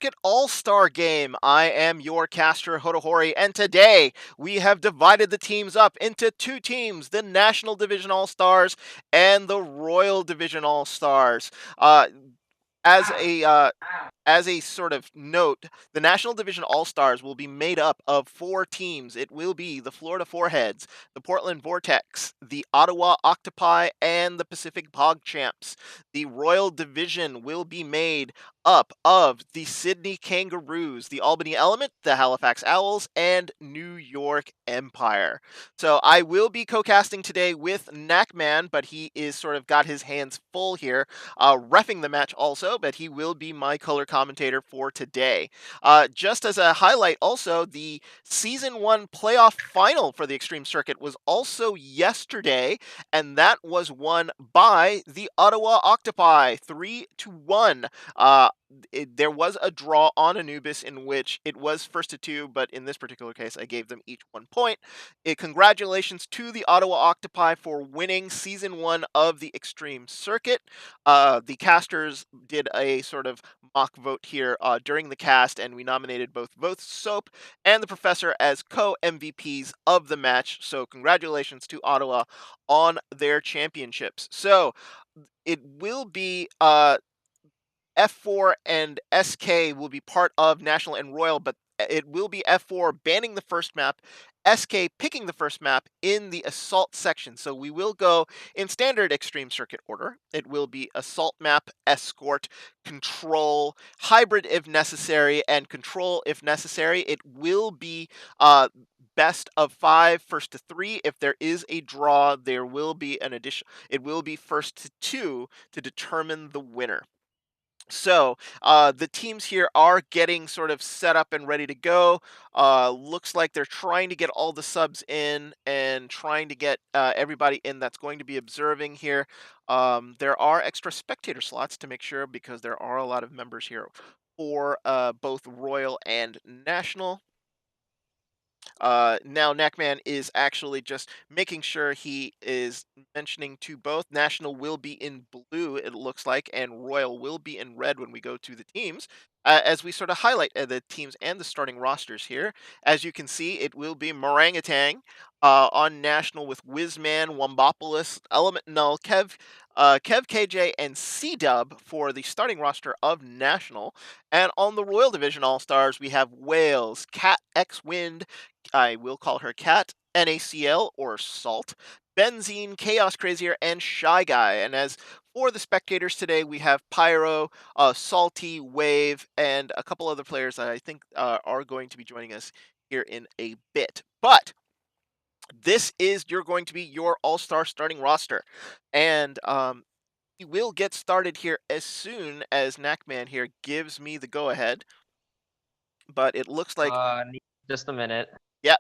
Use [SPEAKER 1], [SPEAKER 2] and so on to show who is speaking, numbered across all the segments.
[SPEAKER 1] Circuit All-Star Game. I am your caster, Hotohori, and today we have divided the teams up into two teams, the National Division All-Stars and the Royal Division All-Stars. Uh, as a sort of note, the National Division All-Stars will be made up of four teams. It will be the Florida Foreheads, the Portland Vortex, the Ottawa Octopi, and the Pacific PogChamps. The Royal Division will be made up of the Sydney Kangaroos, the Albany Element, the Halifax Owls, and New York Empire. So I will be co-casting today with Knackman, but he is sort of got his hands full here, reffing the match also, but he will be my color commentator for today. Just as a highlight, also, the Season 1 playoff final for the Xtreme Circuit was also yesterday, and that was won by the Ottawa Octopi, 3-1. There was a draw on Anubis in which it was 1-2, but in this particular case, I gave them each 1 point. Congratulations to the Ottawa Octopi for winning Season 1 of the Xtreme Circuit. The casters did a sort of mock vote here during the cast, and we nominated both Soap and the Professor as co-MVPs of the match. So congratulations to Ottawa on their championships. So it will be F4 and SK will be part of National and Royal, but it will be F4 banning the first map, SK picking the first map in the Assault section. So we will go in standard Xtreme Circuit order. It will be Assault map, Escort, Control, Hybrid if necessary, and Control if necessary. It will be best of 5, first to 3. If there is a draw, there will be an addition. It will be first to 2 to determine the winner. So the teams here are getting sort of set up and ready to go. Looks like they're trying to get all the subs in and trying to get everybody in that's going to be observing here. There are extra spectator slots to make sure, because there are a lot of members here for both Royal and National. Now Neckman is actually just making sure he is mentioning to both. National will be in blue, it looks like, and Royal will be in red when we go to the teams. As we sort of highlight the teams and the starting rosters here, as you can see, it will be Morangatang on National with Wizman, Wombopolis, Element Null, Kev KJ, and C Dub for the starting roster of National. And on the Royal Division All Stars, we have Wales, Cat X Wind, I will call her Cat, NaCl or Salt, Benzene, Chaos Crazier, and Shy Guy. And as for the spectators today, we have Pyro, Salty, Wave, and a couple other players that I think are going to be joining us here in a bit. But this is going to be your all-star starting roster. And we will get started here as soon as Knackman here gives me the go-ahead. But it looks like
[SPEAKER 2] Just a minute.
[SPEAKER 1] yeah.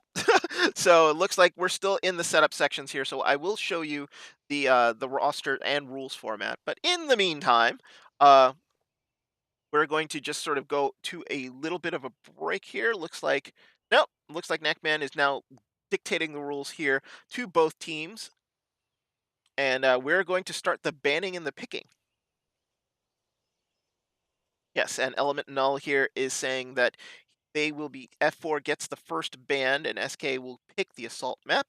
[SPEAKER 1] So it looks like we're still in the setup sections here. So I will show you the roster and rules format. But in the meantime, we're going to just sort of go to a little bit of a break here. Looks like nope. Looks like Knackman is now dictating the rules here to both teams, and we're going to start the banning and the picking. Yes, and Element Null here is saying that they will be F4 gets the first band, and SK will pick the assault map.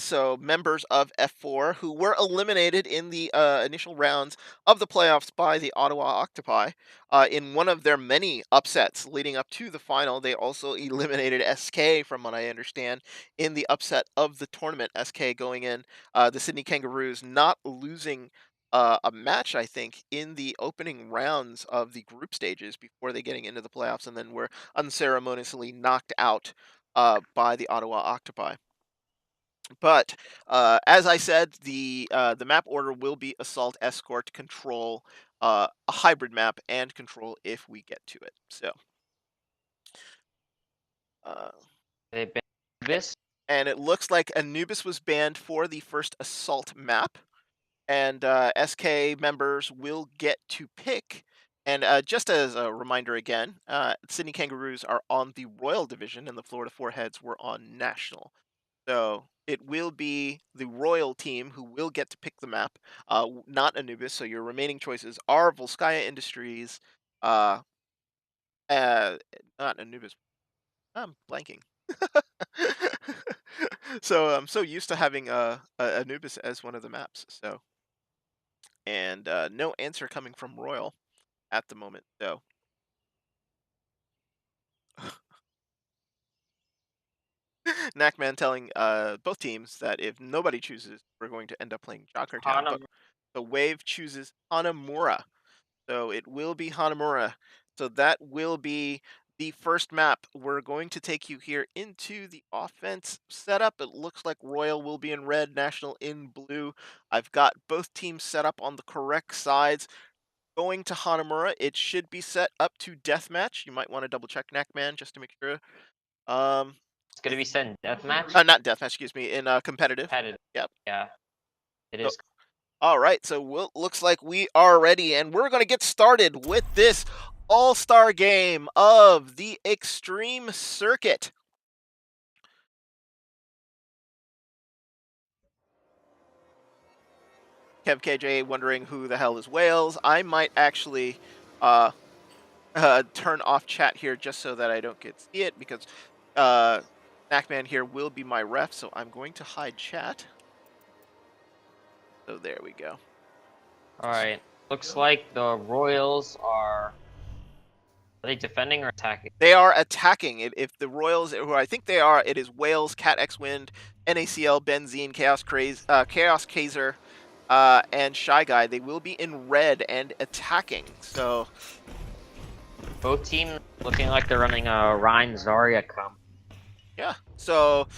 [SPEAKER 1] So members of F4 who were eliminated in the initial rounds of the playoffs by the Ottawa Octopi in one of their many upsets leading up to the final. They also eliminated SK, from what I understand, in the upset of the tournament. SK going in, the Sydney Kangaroos not losing a match, I think, in the opening rounds of the group stages before they getting into the playoffs, and then were unceremoniously knocked out by the Ottawa Octopi. But as I said, the map order will be Assault, Escort, Control, a hybrid map, and Control if we get to it. So.
[SPEAKER 2] They banned this.
[SPEAKER 1] And it looks like Anubis was banned for the first Assault map. And SK members will get to pick. And just as a reminder again, Sydney Kangaroos are on the Royal Division, and the Florida Foreheads were on National. So it will be the Royal team who will get to pick the map, not Anubis. So your remaining choices are Volskaya Industries, Not Anubis. I'm blanking. So I'm so used to having Anubis as one of the maps. So and no answer coming from Royal at the moment. So Knackman telling both teams that if nobody chooses, we're going to end up playing Jocker Town. But
[SPEAKER 2] Hanam
[SPEAKER 1] the Wave chooses Hanamura. So it will be Hanamura. So that will be the first map. We're going to take you here into the offense setup. It looks like Royal will be in red, National in blue. I've got both teams set up on the correct sides. Going to Hanamura, it should be set up to deathmatch. You might want to double check Knackman just to make sure.
[SPEAKER 2] it's gonna be set in deathmatch.
[SPEAKER 1] Not deathmatch, excuse me, in competitive.
[SPEAKER 2] Competitive.
[SPEAKER 1] Yep.
[SPEAKER 2] Yeah, it
[SPEAKER 1] So
[SPEAKER 2] is.
[SPEAKER 1] all right, so looks like we are ready, and we're going to get started with this all-star game of the Xtreme Circuit. Kev KJ wondering who the hell is Wales. I might actually turn off chat here just so that I don't get to see it, because Knackman here will be my ref, so I'm going to hide chat. So there we go.
[SPEAKER 2] All right. Looks like the Royals are they defending or attacking?
[SPEAKER 1] They are attacking. If the Royals, who I think they are, it is Wales, Cat X Wind, NACL, Benzene, Chaos Kaiser, and Shy Guy. They will be in red and attacking. So
[SPEAKER 2] Both teams looking like they're running a Rhine Zarya comp.
[SPEAKER 1] yeah, so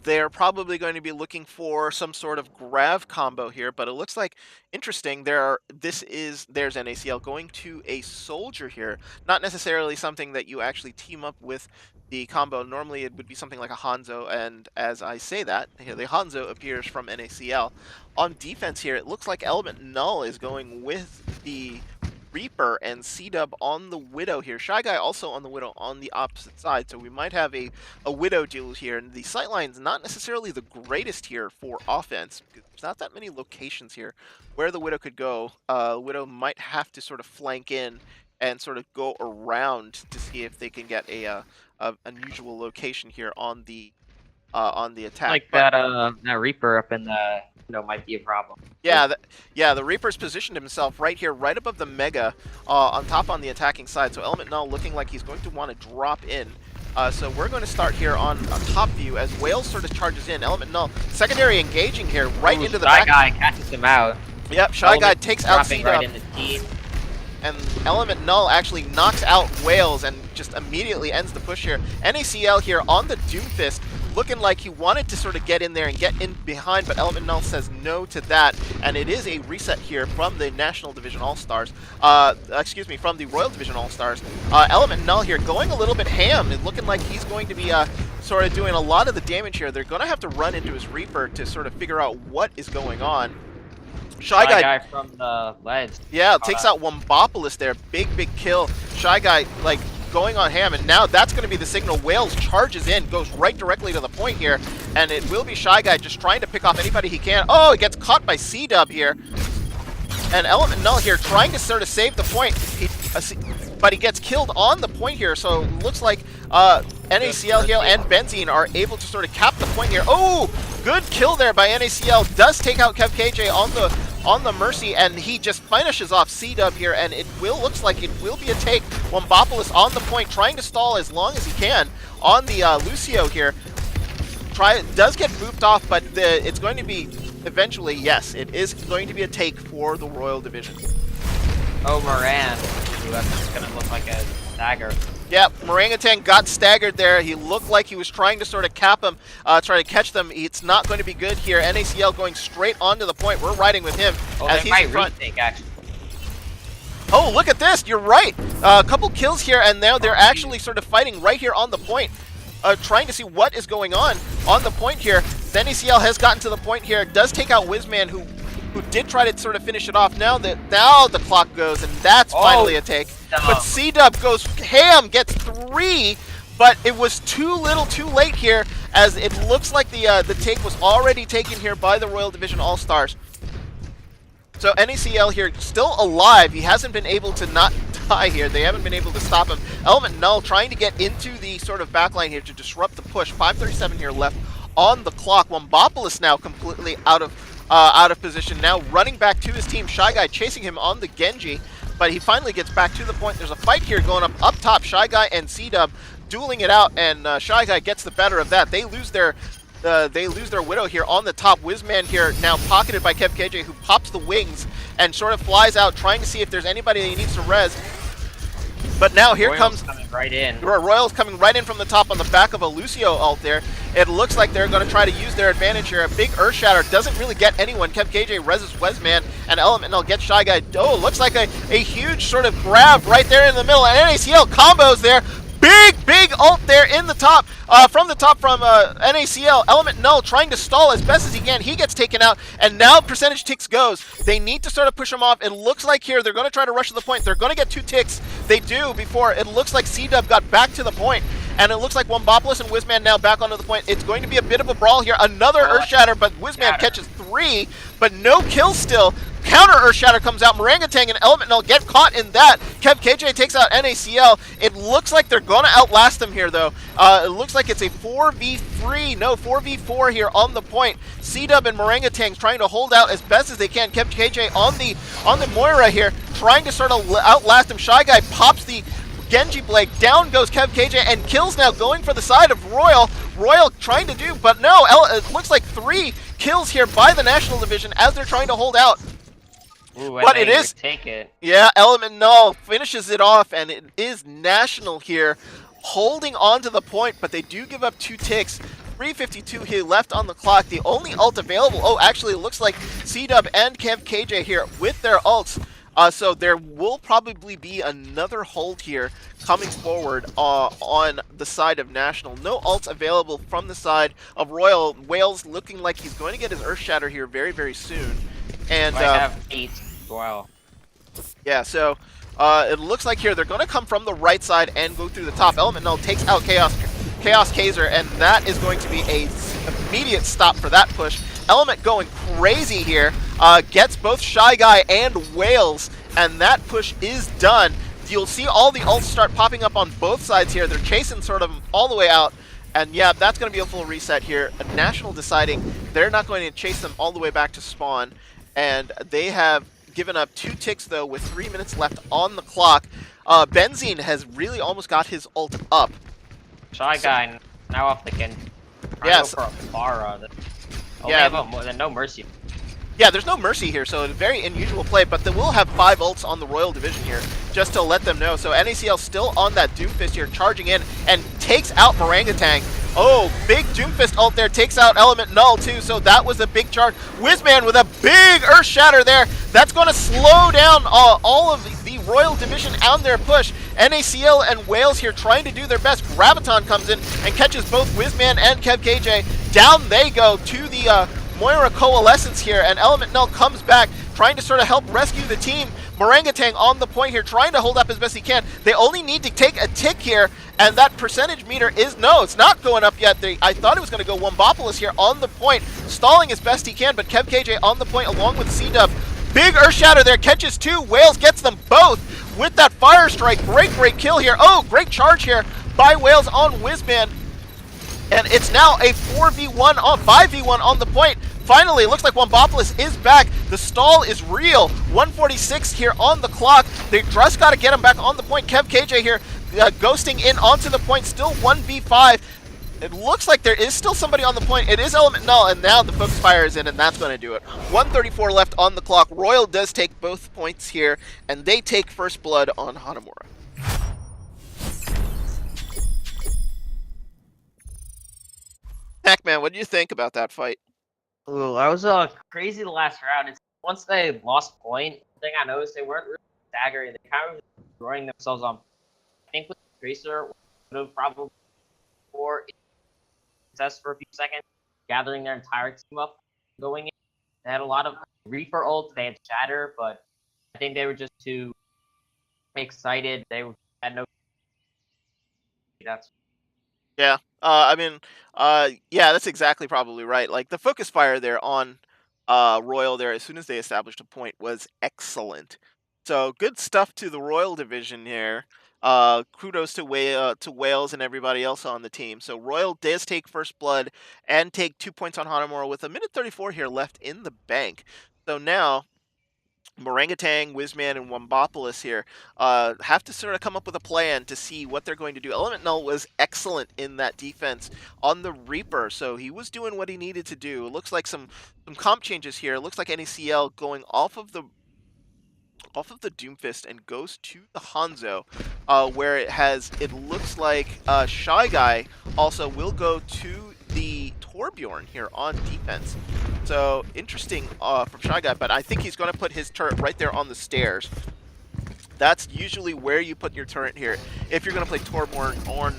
[SPEAKER 1] they're probably going to be looking for some sort of grav combo here, but it looks like interesting. There's NACL going to a soldier here, not necessarily something that you actually team up with the combo. Normally it would be something like a Hanzo, and as I say that, here the Hanzo appears from NACL. On defense here, it looks like Element Null is going with the Reaper and C-Dub on the Widow here. Shy Guy also on the Widow on the opposite side, so we might have a Widow duel here. And the sightline's not necessarily the greatest here for offense, because there's not that many locations here where the Widow could go. Widow might have to sort of flank in and sort of go around to see if they can get a unusual location here on the attack.
[SPEAKER 2] Like that Reaper up in the might be a problem.
[SPEAKER 1] Yeah, the Reaper's positioned himself right here, right above the Mega, on top on the attacking side. So Element Null looking like he's going to want to drop in. So we're going to start here on a top view as Wales sort of charges in. Element Null secondary engaging here right into the back.
[SPEAKER 2] Shy Guy catches him out.
[SPEAKER 1] Yep, Shy Guy takes out C-Dub.
[SPEAKER 2] Right in the team.
[SPEAKER 1] And Element Null actually knocks out Wales and just immediately ends the push here. NACL here on the Doomfist, looking like he wanted to sort of get in there and get in behind, but Element Null says no to that, and it is a reset here from the National Division All-Stars. Excuse me, from the Royal Division All-Stars. Element Null here going a little bit ham. It's looking like he's going to be sort of doing a lot of the damage here. They're going to have to run into his Reaper to sort of figure out what is going on. Shy Guy
[SPEAKER 2] from the ledge.
[SPEAKER 1] Yeah, takes out Wombopolis there. Big kill. Shy Guy, like, going on ham, and now that's going to be the signal. Wales charges in, goes right directly to the point here, and it will be Shy Guy just trying to pick off anybody he can. Oh, he gets caught by C-Dub here. And Element Null here trying to sort of save the point, but he gets killed on the point here, so it looks like NACL here and Benzene are able to sort of cap the point here. Oh, good kill there by NACL. Does take out Kev KJ on the Mercy, and he just finishes off C-Dub here, and looks like it will be a take. Wombopolis on the point, trying to stall as long as he can on the Lucio here. Does get booped off, but it's going to be eventually, yes, it is going to be a take for the Royal Division.
[SPEAKER 2] Oh, Moran. Ooh, that's going to look like a dagger.
[SPEAKER 1] Yeah, Morangutan got staggered there. He looked like he was trying to sort of cap him, try to catch them. It's not going to be good here. NACL going straight onto the point. We're riding with him.
[SPEAKER 2] Oh,
[SPEAKER 1] as
[SPEAKER 2] they
[SPEAKER 1] he's
[SPEAKER 2] might
[SPEAKER 1] in front.
[SPEAKER 2] retake, actually.
[SPEAKER 1] Oh, look at this. You're right. A couple kills here, and now they're actually sort of fighting right here on the point, trying to see what is going on the point here. NACL has gotten to the point here. Does take out Wizman, who did try to sort of finish it off. Now the clock goes, and that's finally a take.
[SPEAKER 2] No.
[SPEAKER 1] But C-Dub goes ham, gets 3, but it was too little too late here, as it looks like the take was already taken here by the Royal Division All-Stars. So NACL here still alive. He hasn't been able to not high here. They haven't been able to stop him. Element Null trying to get into the sort of backline here to disrupt the push. 5:37 here left on the clock. Wombopolis now completely out of position. Now running back to his team. Shy Guy chasing him on the Genji, but he finally gets back to the point. There's a fight here going up top. Shy Guy and C-Dub dueling it out, and Shy Guy gets the better of that. They lose their Widow here on the top. Whizman here now pocketed by KevKJ, who pops the wings and sort of flies out, trying to see if there's anybody that he needs to res. But now here
[SPEAKER 2] Royal's
[SPEAKER 1] comes
[SPEAKER 2] coming right in.
[SPEAKER 1] Royal's coming right in from the top on the back of a Lucio ult there. It looks like they're going to try to use their advantage here. A big Earth Shatter doesn't really get anyone. KevKJ reses Wesman, and Element Null gets Shy Guy. Oh, looks like a huge sort of grab right there in the middle. And NACL combos there. Big ult there in the top, from NACL. Element Null trying to stall as best as he can. He gets taken out, and now percentage ticks goes. They need to sort of push him off. It looks like here they're going to try to rush to the point. They're going to get 2 ticks. They do before it looks like C-Dub got back to the point. And it looks like Wombopolis and Whizman now back onto the point. It's going to be a bit of a brawl here. Another Earth Shatter, but Whizman catches 3, but no kills still. Counter Earth Shatter comes out. Morangatang and Element Null get caught in that. KevKJ takes out NACL. It looks like they're going to outlast them here, though. It looks like it's a 4v3, no, 4v4 here on the point. C-Dub and Morangatang trying to hold out as best as they can. KevKJ on the Moira here, trying to sort of outlast him. Shy Guy pops the Genji Blade. Down goes KevKJ, and kills now going for the side of Royal. Royal trying to do, but no, it looks like 3 kills here by the National Division as they're trying to hold out.
[SPEAKER 2] Ooh,
[SPEAKER 1] but it is,
[SPEAKER 2] take it.
[SPEAKER 1] Yeah, Element Null finishes it off, and it is National here holding on to the point, but they do give up 2 ticks. 3:52 here left on the clock. The only ult available, oh, actually it looks like C-Dub and KevKJ here with their ults. So there will probably be another hold here coming forward on the side of National. No ults available from the side of Royal. Wales looking like he's going to get his Earth Shatter here very, very soon. And
[SPEAKER 2] I have 8 as well.
[SPEAKER 1] Yeah, so it looks like here they're going to come from the right side and go through the top. Element Null takes out Chaos Kaiser, and that is going to be a immediate stop for that push. Element going crazy here, gets both Shy Guy and Wales, and that push is done. You'll see all the ults start popping up on both sides here. They're chasing sort of all the way out. And yeah, that's going to be a full reset here. National deciding they're not going to chase them all the way back to spawn. And they have given up 2 ticks, though, with 3 minutes left on the clock. Benzene has really almost got his ult up.
[SPEAKER 2] Shy Guy now off the Genji.
[SPEAKER 1] Yes.
[SPEAKER 2] Yeah, no mercy.
[SPEAKER 1] Yeah, there's no mercy here, so it's a very unusual play, but they will have 5 ults on the Royal Division here, just to let them know. So NACL still on that Doomfist here, charging in, and takes out Morangatang. Oh, big Doomfist ult there, takes out Element Null too, so that was a big charge. Whizman with a big Earth Shatter there. That's going to slow down all of the Royal Division on their push. NACL and Wales here trying to do their best. Graviton comes in and catches both Whizman and KevKJ. Down they go to the Moira Coalescence here, and Element Null comes back, trying to sort of help rescue the team. Morangatang on the point here, trying to hold up as best he can. They only need to take a tick here, and that percentage meter is, no, it's not going up yet. I thought it was going to go Wombopolis here on the point, stalling as best he can, but KevKJ on the point along with C-Dub. Big Earth Shatter there, catches 2. Wales gets them both with that Fire Strike. Great kill here. Oh, great charge here by Wales on Whizman. And it's now a 5v1 on the point. Finally, it looks like Wombopolis is back. The stall is real. 146 here on the clock. They just got to get him back on the point. KevKJ here ghosting in onto the point. Still 1v5. It looks like there is still somebody on the point. It is Element Null, and now the Focus Fire is in, and that's going to do it. 134 left on the clock. Royal does take both points here, and they take first blood on Hanamura. Pac-Man, what do you think about that fight?
[SPEAKER 2] Ooh, that was crazy the last round. It's once they lost point, the thing I noticed, they weren't really staggering. They kind of throwing themselves on. I think with Tracer would have probably for success for a few seconds, gathering their entire team up, going in. They had a lot of Reaper ult, they had Shatter, but I think they were just too excited. They had no. That's.
[SPEAKER 1] Yeah, yeah, that's exactly probably right. Like, the focus fire there on Royal there, as soon as they established a point, was excellent. So good stuff to the Royal division here. Kudos to to Wales and everybody else on the team. So Royal does take first blood and take 2 points on Hanamura with a minute 34 here left in the bank. So now Morangatang, Wizman, and Wombopolis here have to sort of come up with a plan to see what they're going to do. Element Null was excellent in that defense on the Reaper, so he was doing what he needed to do. It looks like some comp changes here. It looks like NACL going off of the Doomfist and goes to the Hanzo, where it looks like Shy Guy also will go to the Torbjorn here on defense. So interesting from Shy Guy, but I think he's going to put his turret right there on the stairs. That's usually where you put your turret here. If you're going to play Torbjorn on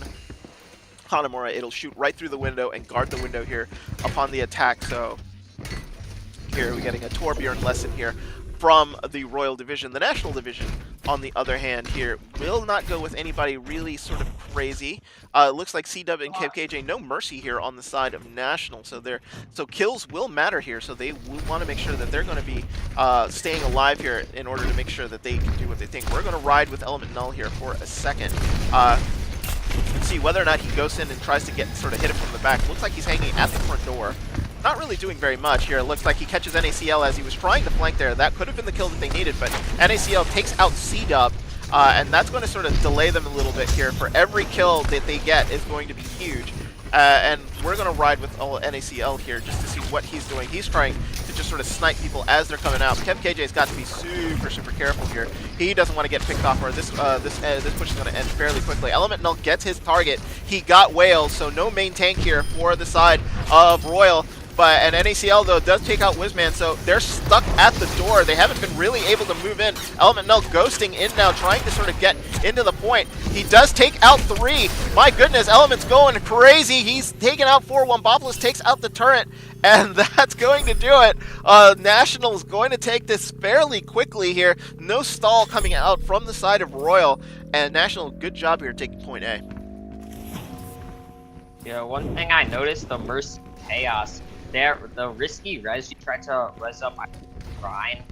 [SPEAKER 1] Hanamura, it'll shoot right through the window and guard the window here upon the attack. So here we're getting a Torbjorn lesson here from the Royal Division. The National Division, on the other hand, here will not go with anybody really sort of crazy. It looks like CW and KJ, no mercy here on the side of National. So kills will matter here. So they will want to make sure that they're going to be staying alive here in order to make sure that they can do what they think. We're going to ride with Element Null here for a second. See whether or not he goes in and tries to sort of hit him from the back. Looks like he's hanging at the front door. Not really doing very much here. It looks like he catches NACL as he was trying to flank there. That could have been the kill that they needed, but NACL takes out CW, and that's going to sort of delay them a little bit here. For every kill that they get is going to be huge. And we're going to ride with NACL here just to see what he's doing. He's trying to just sort of snipe people as they're coming out. KJ's got to be super careful here. He doesn't want to get picked off, or this push is going to end fairly quickly. Element Null gets his target. He got Wales, so no main tank here for the side of Royal. And NACL, though, does take out Wizman, so they're stuck at the door. They haven't been really able to move in. Element Null ghosting in now, trying to sort of get into the point. He does take out 3. My goodness, Element's going crazy. He's taking out 4. Wombopolis takes out the turret, and that's going to do it. National's going to take this fairly quickly here. No stall coming out from the side of Royal, and National, good job here taking point A.
[SPEAKER 2] Yeah, one thing I noticed, the Mercy Chaos. The risky res, you tried to res up Brian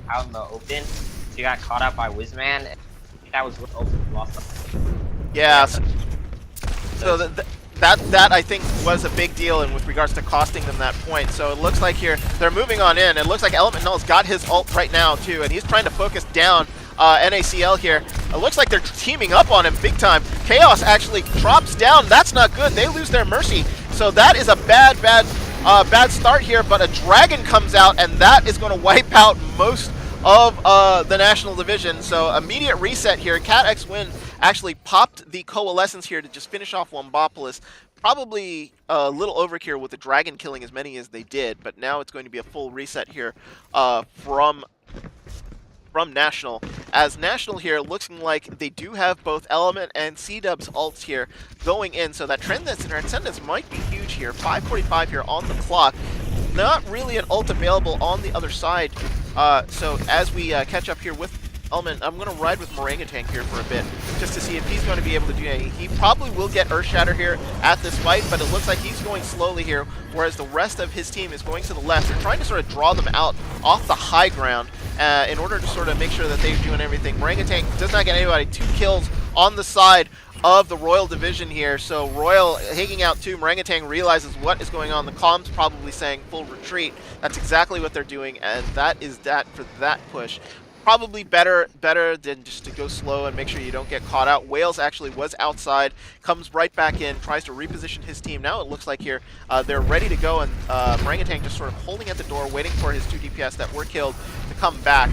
[SPEAKER 2] out in the open, so you got caught out by Wizman, and I think that was what ultimately lost them.
[SPEAKER 1] Yeah, so that I think was a big deal in with regards to costing them that point. So it looks like here they're moving on in. It looks like Element Null's got his ult right now too, and he's trying to focus down NACL here. It looks like they're teaming up on him big time. Chaos actually drops down. That's not good. They lose their mercy. So that is a bad start here, but a dragon comes out, and that is going to wipe out most of the National Division. So immediate reset here. Cat X Win actually popped the Coalescence here to just finish off Wombopolis. Probably a little overkill with the dragon killing as many as they did, but now it's going to be a full reset here from National, as National here looking like they do have both Element and C-Dub's ults here going in, so that Transcendence might be huge here. 5:45 here on the clock. Not really an ult available on the other side, so as we catch up here with Element, I'm going to ride with Morangatang here for a bit, just to see if he's going to be able to do anything. He probably will get Earthshatter here at this fight, but it looks like he's going slowly here, whereas the rest of his team is going to the left. They're trying to sort of draw them out off the high ground in order to sort of make sure that they're doing everything. Morangatang does not get anybody. 2 kills on the side of the Royal Division here, so Royal hanging out too. Morangatang realizes what is going on. The comm's probably saying full retreat. That's exactly what they're doing, and that is that for that push. Probably better than just to go slow and make sure you don't get caught out. Wales actually was outside, comes right back in, tries to reposition his team. Now it looks like here they're ready to go, and Morangatang just sort of holding at the door, waiting for his 2 DPS that were killed to come back,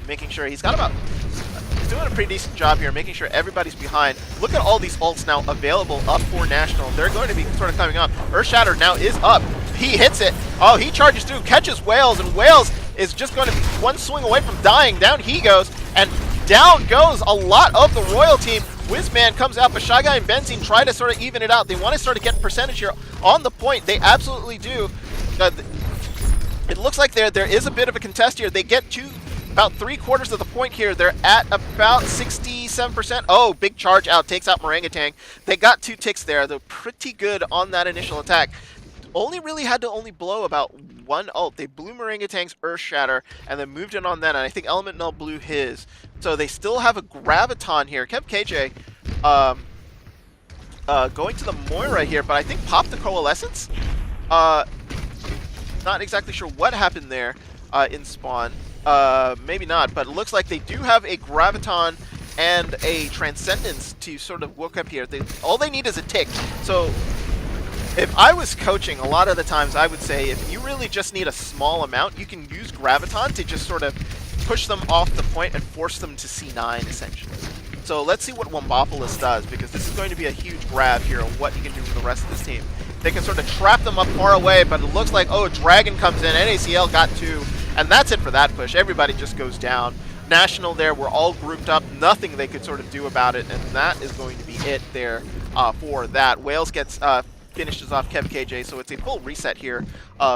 [SPEAKER 1] making sure he's doing a pretty decent job here, making sure everybody's behind. Look at all these ults now available up for National. They're going to be sort of coming up. Earthshatter now is up. He hits it. Oh, he charges through, catches Wales, and Wales is just going to be one swing away from dying. Down he goes, and down goes a lot of the Royal team. Wizman comes out, but Shy Guy and Benzine try to sort of even it out. They want to sort of get percentage here on the point. They absolutely do. It looks like there is a bit of a contest here. They get to about 3/4 of the point here. They're at about 67%. Oh, big charge out, takes out Morangatang. They got 2 ticks there. They're pretty good on that initial attack. only really had to only blow about one ult. They blew Marangutang's Earth Shatter and then moved in on that, and I think Element Null blew his. So they still have a Graviton here. Kept KJ going to the Moira here, but I think popped the Coalescence. Not exactly sure what happened there in spawn. Maybe not, but it looks like they do have a Graviton and a Transcendence to sort of woke up here. All they need is a tick. So if I was coaching, a lot of the times I would say if you really just need a small amount, you can use Graviton to just sort of push them off the point and force them to C9, essentially. So let's see what Wombopolis does, because this is going to be a huge grab here of what he can do for the rest of this team. They can sort of trap them up far away, but it looks like, oh, Dragon comes in, NACL got 2, and that's it for that push. Everybody just goes down. National there, we're all grouped up, nothing they could sort of do about it, and that is going to be it there for that. Wales gets finishes off Kev KJ, so it's a full reset here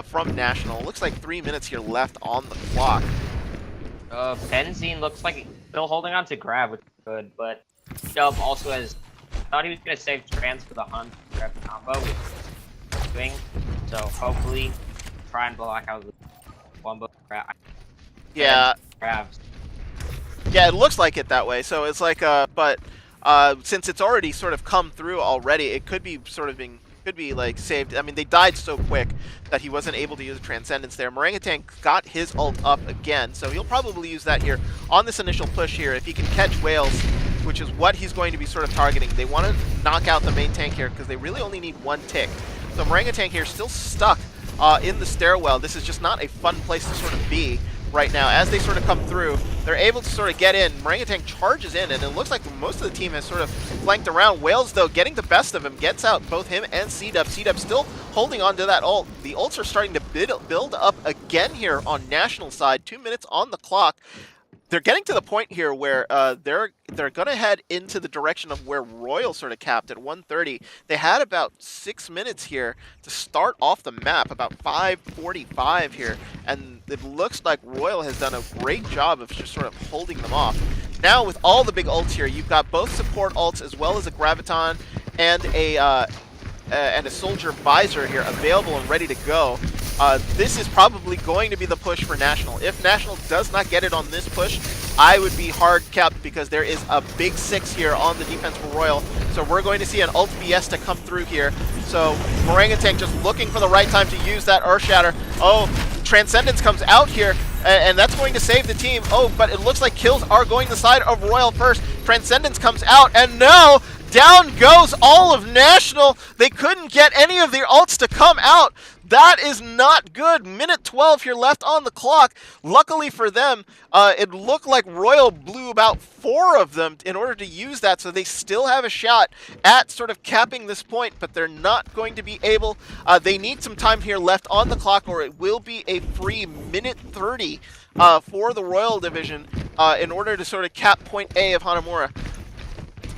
[SPEAKER 1] from National. Looks like 3 minutes here left on the clock.
[SPEAKER 2] Benzene looks like he's still holding on to grab, which is good, but Dub also has thought he was going to save trans for the hunt grab combo, which he's doing. So hopefully try and block out the Wombo grab.
[SPEAKER 1] Yeah.
[SPEAKER 2] Grabs.
[SPEAKER 1] Yeah, it looks like it that way. So it's like, but since it's already sort of come through already, it could be sort of being, could be like saved. I mean, they died so quick that he wasn't able to use Transcendence there. Marangutang got his ult up again, so he'll probably use that here on this initial push here. If he can catch Whales, which is what he's going to be sort of targeting. They want to knock out the main tank here because they really only need one tick. So Marangutang here still stuck in the stairwell. This is just not a fun place to sort of be right now. As they sort of come through, they're able to sort of get in. Marangutang charges in, and it looks like most of the team has sort of flanked around. Wales, though, getting the best of him, gets out both him and C-Dub. C-Dub still holding on to that ult. The ults are starting to build up again here on National side. 2 minutes on the clock. They're getting to the point here where they're going to head into the direction of where Royal sort of capped at 1:30. They had about 6 minutes here to start off the map, about 5:45 here, and it looks like Royal has done a great job of just sort of holding them off. Now with all the big ults here, you've got both support ults as well as a Graviton and a Soldier Visor here available and ready to go. This is probably going to be the push for National. If National does not get it on this push, I would be hard kept because there is a big 6 here on the defense for Royal. So we're going to see an ult BS to come through here. So Marangutang just looking for the right time to use that Earth Shatter. Oh, Transcendence comes out here, and that's going to save the team. Oh, but it looks like kills are going the side of Royal first. Transcendence comes out, and no! Down goes all of National. They couldn't get any of their ults to come out. That is not good. Minute 12 here left on the clock. Luckily for them, it looked like Royal blew about 4 of them in order to use that, so they still have a shot at sort of capping this point, but they're not going to be able. They need some time here left on the clock, or it will be a free minute 30 for the Royal division in order to sort of cap point A of Hanamura.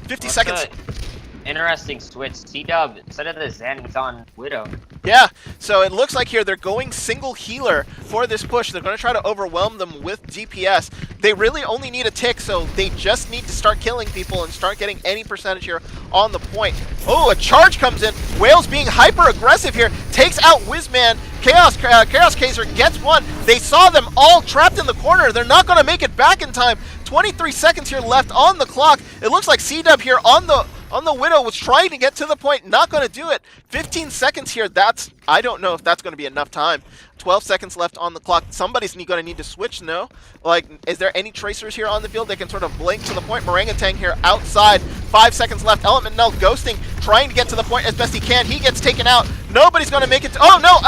[SPEAKER 1] 50 seconds.
[SPEAKER 2] Interesting switch. C-Dub, instead of the Zen, he's on Widow.
[SPEAKER 1] Yeah, so it looks like here they're going single healer for this push. They're going to try to overwhelm them with DPS. They really only need a tick, so they just need to start killing people and start getting any percentage here on the point. Oh, a charge comes in. Wales being hyper-aggressive here. Takes out Whizman. Chaos Kaiser gets one. They saw them all trapped in the corner. They're not going to make it back in time. 23 seconds here left on the clock. It looks like C-Dub here on the Widow was trying to get to the point, not going to do it. 15 seconds here, I don't know if that's going to be enough time. 12 seconds left on the clock. Somebody's going to need to switch, no? Like, is there any tracers here on the field that can sort of blink to the point? Marangutang here outside. 5 seconds left. Element Null ghosting, trying to get to the point as best he can. He gets taken out. Nobody's going to make it to, oh no,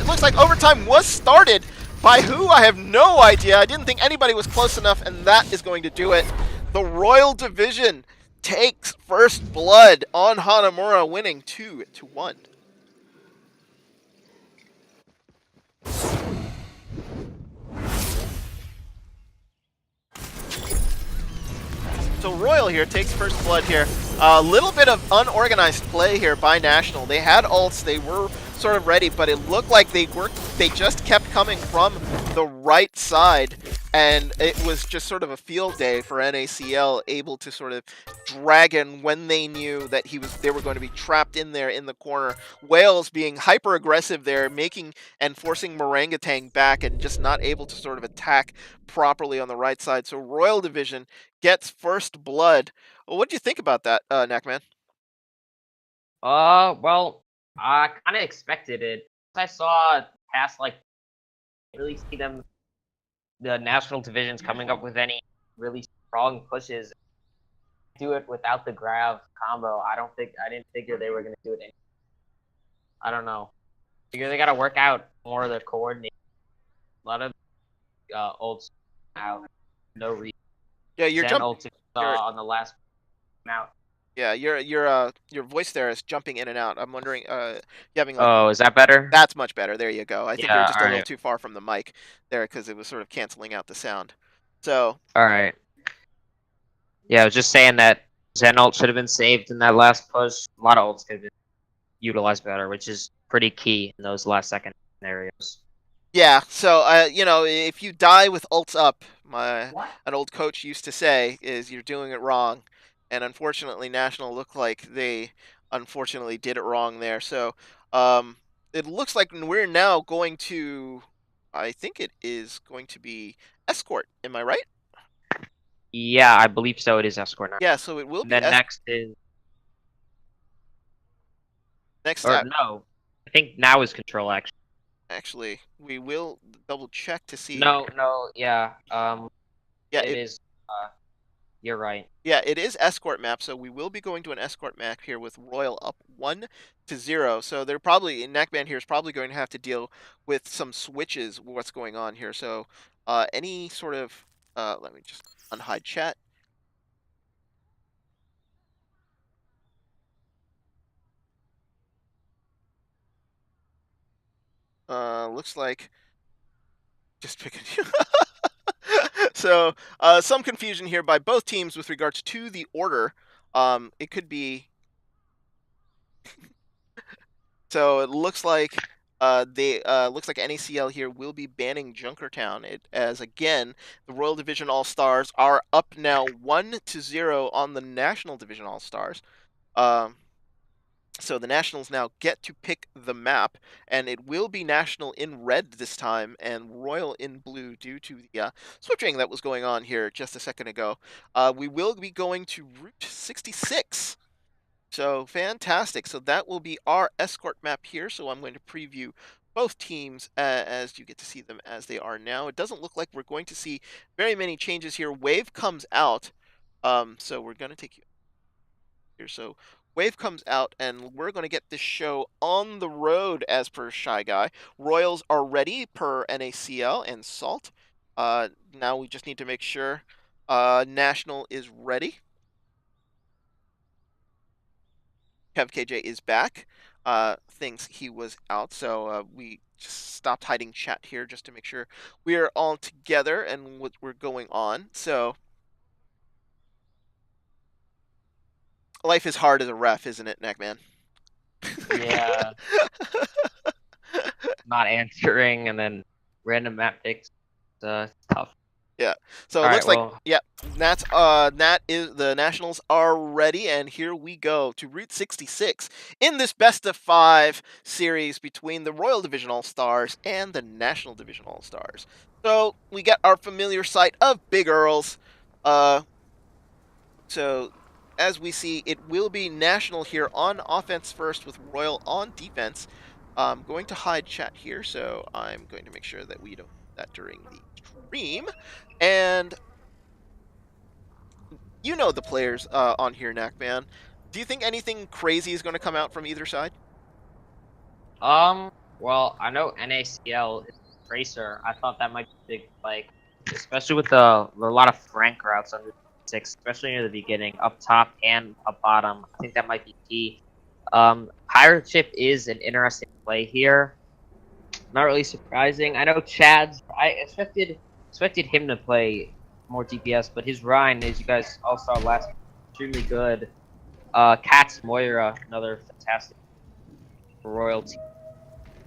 [SPEAKER 1] it looks like overtime was started. By who? I have no idea. I didn't think anybody was close enough, and that is going to do it. The Royal Division takes first blood on Hanamura, winning 2-1. So Royal here takes first blood here. A little bit of unorganized play here by National. They had ults, they were sort of ready, but it looked like they just kept coming from the right side. and it was just sort of a field day for NACL, able to sort of dragon when they knew that they were going to be trapped in there in the corner. Wales being hyper aggressive there, making and forcing Morangatang back, and just not able to sort of attack properly on the right side. So Royal Division gets first blood. Well, what do you think about that, Knackman?
[SPEAKER 2] Well, I kind of expected it. I saw past like really see them the national divisions coming up with any really strong pushes. Do it without the grab combo. I didn't figure they were gonna do it. I don't know. Figure they gotta work out more of the coordination. A lot of old out. No reason.
[SPEAKER 1] Yeah,
[SPEAKER 2] Zen ult
[SPEAKER 1] you're
[SPEAKER 2] on the last out.
[SPEAKER 1] yeah, your voice there is jumping in and out. I'm wondering, you having like
[SPEAKER 2] Oh, is that better?
[SPEAKER 1] that's much better. There you go. I think you're
[SPEAKER 2] Yeah.
[SPEAKER 1] just
[SPEAKER 2] All
[SPEAKER 1] a little
[SPEAKER 2] right.
[SPEAKER 1] too far from the mic there because it was sort of canceling out the sound. So
[SPEAKER 2] All right. Yeah, I was just saying that Zen ult should have been saved in that last push. A lot of ults could have been utilized better, which is pretty key in those last second scenarios.
[SPEAKER 1] yeah, so if you die with ults up, an old coach used to say is you're doing it wrong, and unfortunately, National looked like they unfortunately did it wrong there. So um, it looks like we're now going to, I think it is going to be escort. Am I right?
[SPEAKER 2] Yeah, I believe so. It is escort now.
[SPEAKER 1] Yeah, so it will
[SPEAKER 2] And
[SPEAKER 1] be
[SPEAKER 2] then next is,
[SPEAKER 1] next
[SPEAKER 2] or
[SPEAKER 1] step.
[SPEAKER 2] no, I think now is control actually.
[SPEAKER 1] Actually, we will double check to see.
[SPEAKER 2] No, yeah.
[SPEAKER 1] Yeah,
[SPEAKER 2] It is. You're right.
[SPEAKER 1] it is escort map, so we will be going to an escort map here with Royal up 1-0. So they're probably Neckman here is probably going to have to deal with some switches. What's going on here? So any sort of let me just unhide chat. Looks like just picking you. So some confusion here by both teams with regards to the order. It could be. So it looks like they looks like NACL here will be banning Junkertown. As again, the Royal Division All Stars are up now 1-0 on the National Division All Stars. So the Nationals now get to pick the map, and it will be National in red this time and Royal in blue due to the switching that was going on here just a second ago. We will be going to Route 66. So fantastic. So that will be our escort map here. So I'm going to preview both teams as you get to see them as they are now. It doesn't look like we're going to see very many changes here. Wave comes out. So we're going to take you here. So Wave comes out, and we're going to get this show on the road as per Shy Guy. Royals are ready per NACL and Salt. Now we just need to make sure National is ready. Kev KJ is back. Thinks he was out, so we just stopped hiding chat here just to make sure we are all together and what we're going on. So life is hard as a ref, isn't it, Neckman?
[SPEAKER 2] Yeah. Not answering and then random map picks. It's tough.
[SPEAKER 1] Yeah. So
[SPEAKER 2] All
[SPEAKER 1] it
[SPEAKER 2] right.
[SPEAKER 1] looks like
[SPEAKER 2] Well,
[SPEAKER 1] that is the Nationals are ready, and here we go to Route 66 in this best of 5 series between the Royal Division All Stars and the National Division All Stars. So we got our familiar sight of Big Earls. So as we see, it will be National here on offense first with Royal on defense. I'm going to hide chat here, so I'm going to make sure that we don't do that during the stream. And you know the players on here, Knackman. Do you think anything crazy is going to come out from either side?
[SPEAKER 2] well, I know NACL is Tracer. I thought that might be big, like, especially with a lot of Frank routes under 6, especially near the beginning, up top and up bottom. I think that might be key. Pirate Ship is an interesting play here. Not really surprising. I know Chad's. I expected him to play more DPS, but his Rhine, as you guys all saw last, extremely good. Cat's Moira, another fantastic royalty.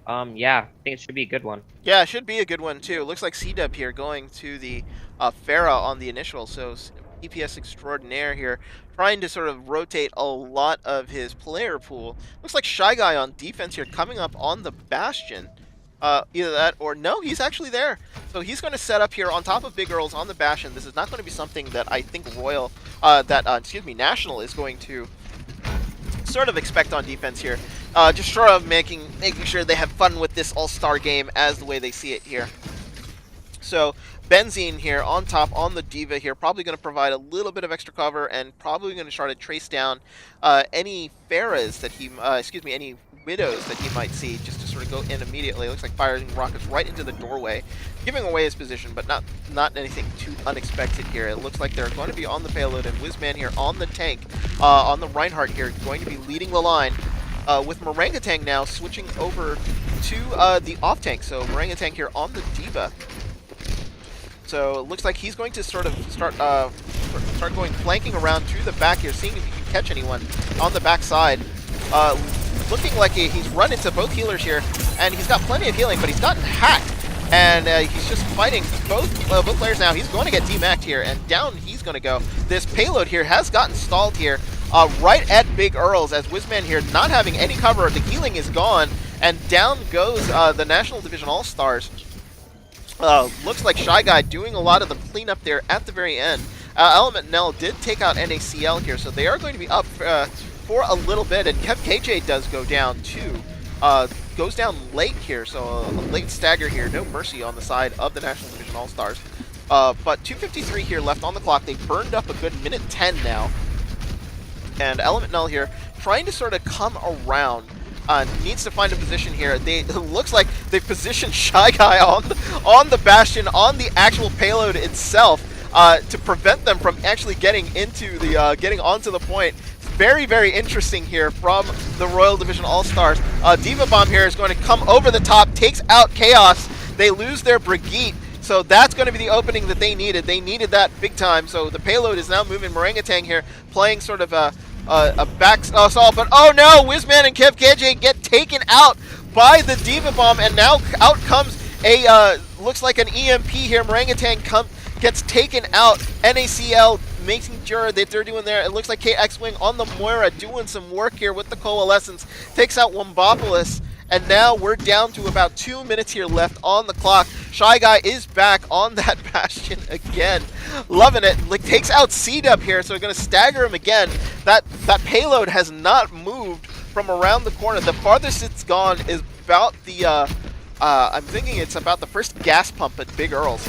[SPEAKER 2] Yeah, I think it should be a good one.
[SPEAKER 1] Yeah, it should be a good one too. Looks like C-Dub here going to the Pharah on the initial, so PPS extraordinaire here, trying to sort of rotate a lot of his player pool. Looks like Shy Guy on defense here, coming up on the Bastion. Either that or no, he's actually there. So he's going to set up here on top of Big Earls on the Bastion. This is not going to be something that I think excuse me, National is going to sort of expect on defense here. Just sort of making sure they have fun with this all-star game as the way they see it here. So Benzene here on top on the Diva here, probably going to provide a little bit of extra cover and probably going to try to trace down any Pharahs that he, any Widows that he might see, just to sort of go in immediately. It looks like firing rockets right into the doorway, giving away his position, but not anything too unexpected here. It looks like they're going to be on the payload, and Whizman here on the tank, on the Reinhardt here, going to be leading the line. With Morangatang now switching over to the off tank. So Morangatang here on the Diva. So it looks like he's going to sort of start going flanking around to the back here, seeing if he can catch anyone on the back side. Looking like he's run into both healers here, and he's got plenty of healing, but he's gotten hacked. And he's just fighting both players now. He's going to get demac'd here, and down he's going to go. This payload here has gotten stalled here, right at Big Earls, as Whizman here not having any cover. The healing is gone, and down goes the National Division All-Stars. Looks like Shy Guy doing a lot of the cleanup there at the very end. Element Nell did take out NACL here, so they are going to be up for a little bit, and Kev KJ does go down too. Goes down late here, so a late stagger here. No mercy on the side of the National Division All-Stars. But 2:53 here left on the clock. They burned up a good minute 10 now. And Element Null here trying to sort of come around. Needs to find a position here. It looks like they've positioned Shy Guy on the Bastion, on the actual payload itself, to prevent them from actually getting into the getting onto the point. Very, very interesting here from the Royal Division All-Stars. Diva Bomb here is going to come over the top, takes out Chaos. They lose their Brigitte, so that's going to be the opening that they needed. They needed that big time, so the payload is now moving. Morangatang here playing sort of a back assault, but oh no, Whizman and Kev KJ get taken out by the Diva Bomb, and now out comes a, looks like an EMP here. Morangatang gets taken out. NACL making sure that they're doing there. It looks like KX Wing on the Moira doing some work here with the Coalescence. Takes out Wombopolis, and now we're down to about 2 minutes here left on the clock. Shy Guy is back on that Bastion again. Loving it. Like, takes out C-Dub here, so we're going to stagger him again. That payload has not moved from around the corner. The farthest it's gone is about the, I'm thinking it's about the first gas pump at Big Earls.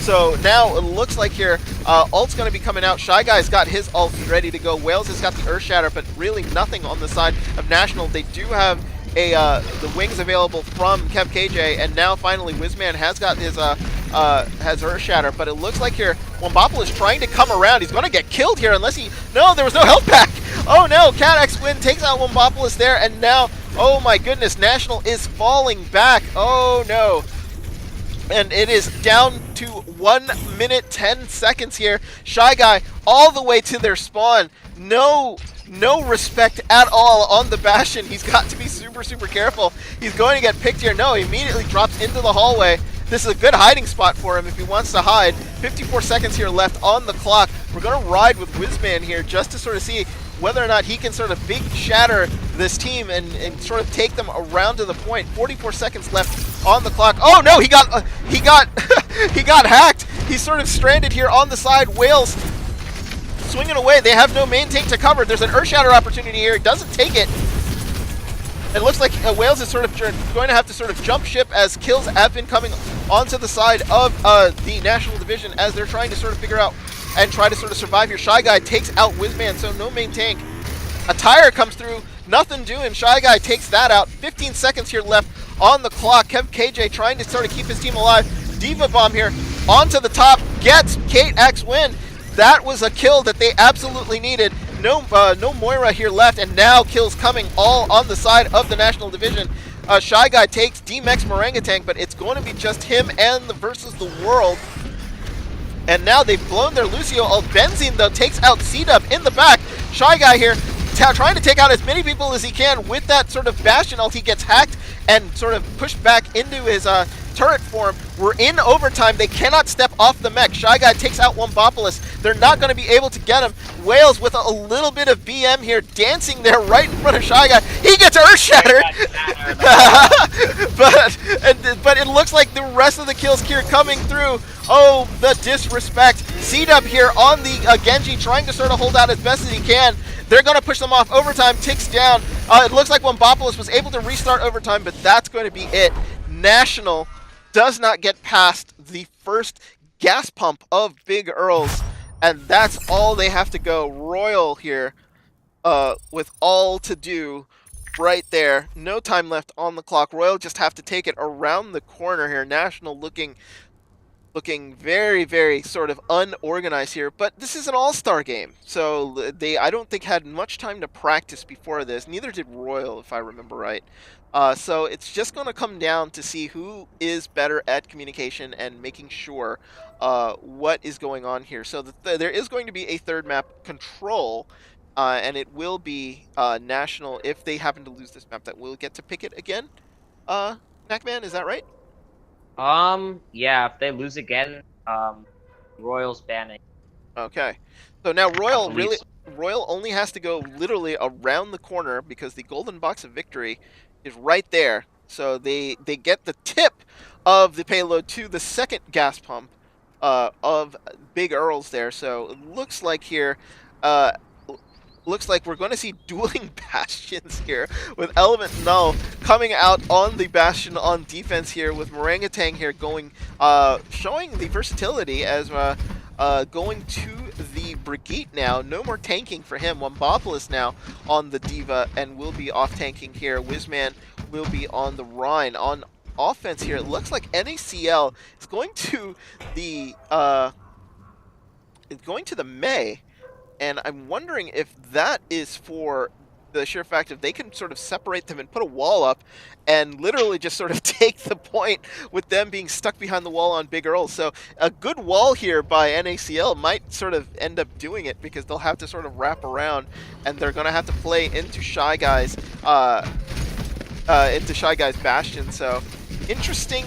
[SPEAKER 1] So now it looks like here, ult's going to be coming out. Shy Guy's got his ult ready to go. Wales has got the Earth Shatter, but really nothing on the side of National. They do have the wings available from Kev KJ, and now finally Whizman has got his has Earth Shatter, but it looks like here Wombopolis is trying to come around. He's going to get killed here unless he... No, there was no health pack! Oh no, Cat X Win takes out Wombopolis there, and now, oh my goodness, National is falling back. Oh no. And it is down to 1 minute 10 seconds here. Shy Guy all the way to their spawn. No respect at all on the Bastion. He's got to be super, super careful. He's going to get picked here. No, he immediately drops into the hallway. This is a good hiding spot for him if he wants to hide. 54 seconds here left on the clock. We're going to ride with Whizman here just to sort of see whether or not he can sort of big shatter this team and sort of take them around to the point. 44 seconds left on the clock. Oh no, he got he got hacked. He's sort of stranded here on the side. Wales swinging away. They have no main tank to cover. There's an Earth Shatter opportunity here. He doesn't take it. It looks like Wales is sort of going to have to sort of jump ship, as kills have been coming onto the side of the National Division as they're trying to sort of figure out and try to sort of survive here. Shy Guy takes out Whizman, so no main tank. A tire comes through, nothing doing. Shy Guy takes that out. 15 seconds here left on the clock. Kev KJ trying to sort of keep his team alive. Diva Bomb here onto the top, gets Kate X Win. That was a kill that they absolutely needed. No Moira here left, and now kills coming all on the side of the National Division. Shy Guy takes D-Mex Morangatang, but it's going to be just him and versus the world. And now they've blown their Lucio ult. Benzene, though, takes out C-Dub in the back. Shy Guy here trying to take out as many people as he can with that sort of Bastion ult. He gets hacked and sort of pushed back into his turret form. We're in overtime. They cannot step off the mech. Shy Guy takes out Wombopolis. They're not going to be able to get him. Wales with a little bit of BM here, dancing there right in front of Shy Guy. He gets Earth Shattered. but it looks like the rest of the kills here coming through. Oh, the disrespect. C-Dub here on the Genji, trying to sort of hold out as best as he can. They're going to push them off. Overtime ticks down. It looks like Wombopolis was able to restart overtime, but that's going to be it. National does not get past the first gas pump of Big Earls, and that's all they have to go. Royal here with all to do right there. No time left on the clock. Royal just have to take it around the corner here. National looking very, very sort of unorganized here, but this is an all-star game, so they, I don't think, had much time to practice before this. Neither did Royal, if I remember right. So it's just going to come down to see who is better at communication and making sure what is going on here. So there is going to be a third map, Control, and it will be National. If they happen to lose this map, that will get to pick it again. Knackman, is that right?
[SPEAKER 2] Yeah, if they lose again, Royals banning.
[SPEAKER 1] Okay. So now Royal
[SPEAKER 2] so.
[SPEAKER 1] Royal only has to go literally around the corner because the golden box of victory is right there. So they get the tip of the payload to the second gas pump of Big Earls there. So it looks like here looks like we're going to see dueling Bastions here with Element Null coming out on the Bastion on defense here with Morangatang here going, showing the versatility as going to the Brigitte now. No more tanking for him. Wombopolis now on the D.Va and will be off tanking here. Wizman will be on the Rhine. On offense here, it looks like NACL is going to the May. And I'm wondering if that is for the sheer fact of they can sort of separate them and put a wall up and literally just sort of take the point with them being stuck behind the wall on Big Earl. So a good wall here by NACL might sort of end up doing it because they'll have to sort of wrap around and they're going to have to play into Shy Guy's Bastion. So interesting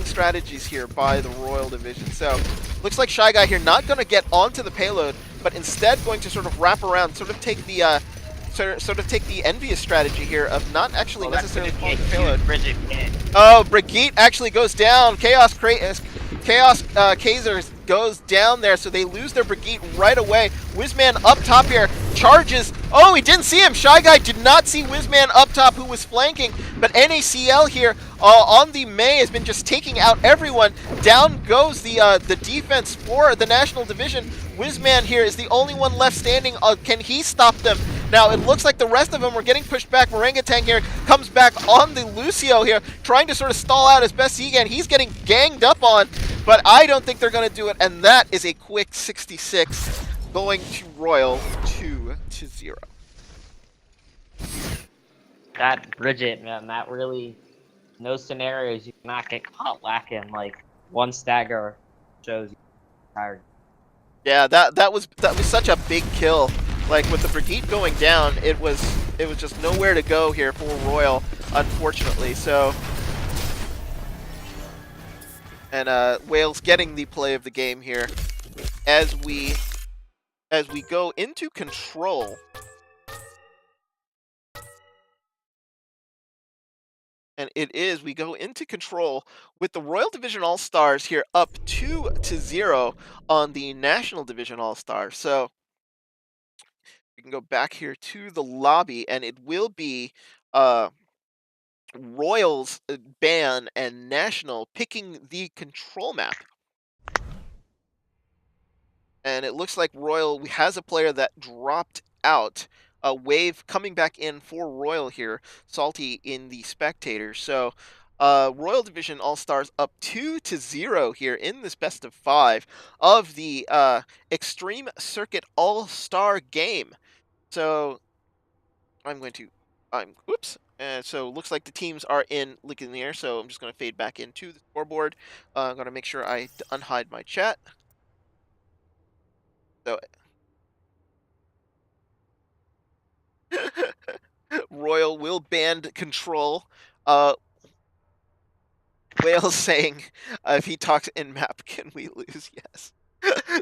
[SPEAKER 1] strategies here by the Royal Division. So looks like Shy Guy here not going to get onto the payload, but instead going to sort of wrap around, sort of take the envious strategy here of not actually necessarily pulling the payload. Oh, Brigitte actually goes down. Chaos Kaiser goes down there, so they lose their Brigitte right away. Wizman up top here, charges. Oh, he didn't see him. Shy Guy did not see Wizman up top, who was flanking, but NACL here on the May has been just taking out everyone. Down goes the defense for the National Division. Wizman here is the only one left standing. Can he stop them? Now, it looks like the rest of them are getting pushed back. Morangatang here comes back on the Lucio here, trying to sort of stall out as best he can. He's getting ganged up on, but I don't think they're going to do it, and that is a quick 66 going to Royal 2-0.
[SPEAKER 2] That Bridget, man, that really, in those scenarios, you cannot get caught lacking. Like, one stagger shows you tired.
[SPEAKER 1] Yeah, that was such a big kill. Like with the Brigitte going down, it was just nowhere to go here for Royal, unfortunately. So, and Wales getting the play of the game here as we go into Control. And we go into Control with the Royal Division All-Stars here up 2-0 on the National Division All-Stars. So we can go back here to the lobby, and it will be Royals ban and National picking the Control map. And it looks like Royal has a player that dropped out. A Wave coming back in for Royal here, Salty in the spectators. So Royal Division All-Stars up 2-0 here in this best of 5 of the Xtreme Circuit All-Star game. So oops. So looks like the teams are in the air. So I'm just going to fade back into the scoreboard. I'm going to make sure I unhide my chat. So Royal banned control. Uh, Whale saying, if he talks in map, can we lose? Yes.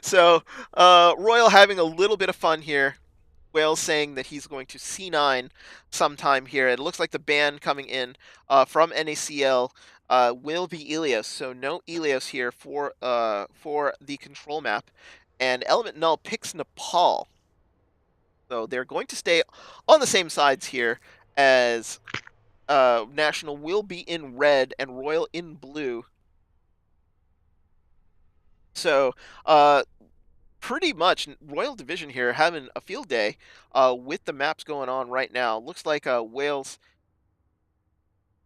[SPEAKER 1] So, Royal having a little bit of fun here. Whale saying that he's going to C9 sometime here. It looks like the ban coming in from NACL will be Elios. So no Elios here for the control map. And Element Null picks Nepal. So they're going to stay on the same sides here, as National will be in red and Royal in blue. So pretty much Royal Division here having a field day with the maps going on right now. Looks like Wales.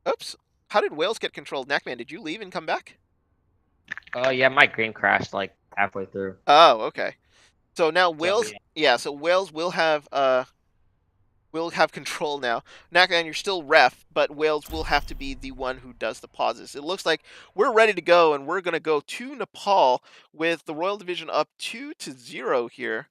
[SPEAKER 1] Oops. How did Wales get controlled? Knackman, did you leave and come back?
[SPEAKER 2] Oh yeah, my game crashed like halfway through.
[SPEAKER 1] Oh, okay. So now
[SPEAKER 2] So
[SPEAKER 1] Wales,
[SPEAKER 2] yeah.
[SPEAKER 1] yeah, so Wales will have control now. Knackman, you're still ref, but Wales will have to be the one who does the pauses. It looks like we're ready to go, and we're gonna go to Nepal with the Royal Division up 2-0 here.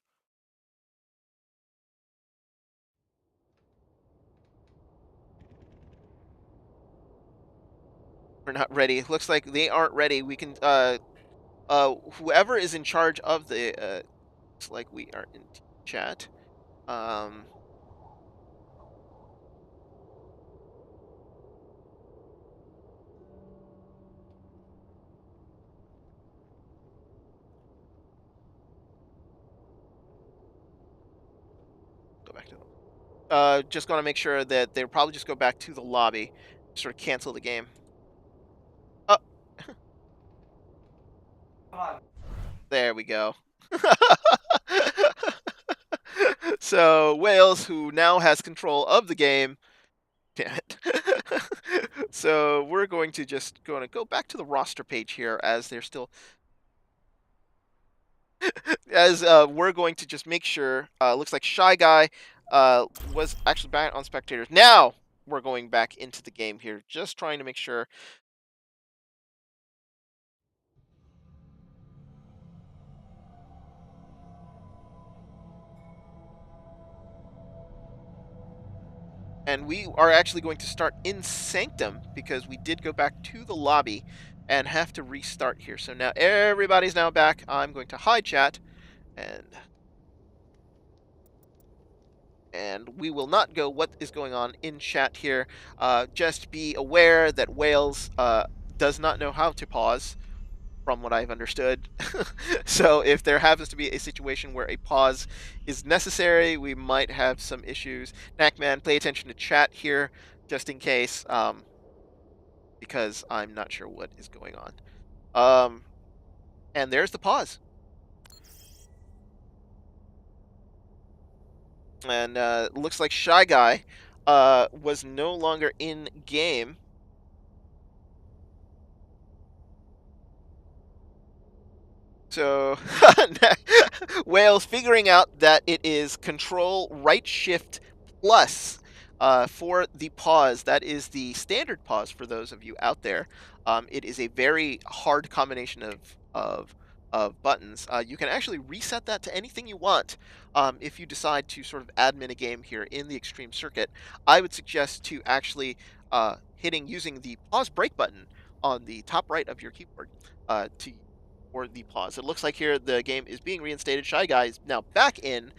[SPEAKER 1] We're not ready. Looks like they aren't ready. We can whoever is in charge of the looks like we are in chat. Um Go back to them. Just gonna make sure that they'll probably just go back to the lobby, sort of cancel the game. Oh, there we go. So Wales, who now has control of the game, damn it. So we're going to just go back to the roster page here, as they're still, as we're going to just make sure. Looks like Shy Guy was actually back on spectators. Now we're going back into the game here, just trying to make sure. And we are actually going to start in Sanctum, because we did go back to the lobby and have to restart here. So now everybody's now back. I'm going to hide chat, and we will not go what is going on in chat here. Just be aware that Wales does not know how to pause, from what I've understood. So if there happens to be a situation where a pause is necessary, we might have some issues. Knackman, pay attention to chat here, just in case, because I'm not sure what is going on. And there's the pause. And looks like Shy Guy was no longer in game. So Wales figuring out that it is Control right Shift plus for the pause. That is the standard pause for those of you out there. It is a very hard combination of buttons. You can actually reset that to anything you want. If you decide to sort of admin a game here in the Xtreme circuit, I would suggest to actually using the pause break button on the top right of your keyboard to or the pause. It looks like here the game is being reinstated. Shy Guy is now back in.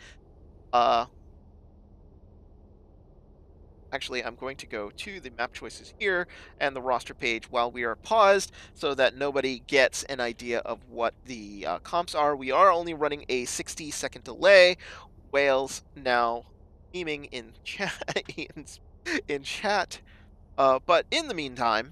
[SPEAKER 1] Actually, I'm going to go to the map choices here and the roster page while we are paused, so that nobody gets an idea of what the comps are. We are only running a 60-second delay. Wales now memeing in chat. in chat. But in the meantime,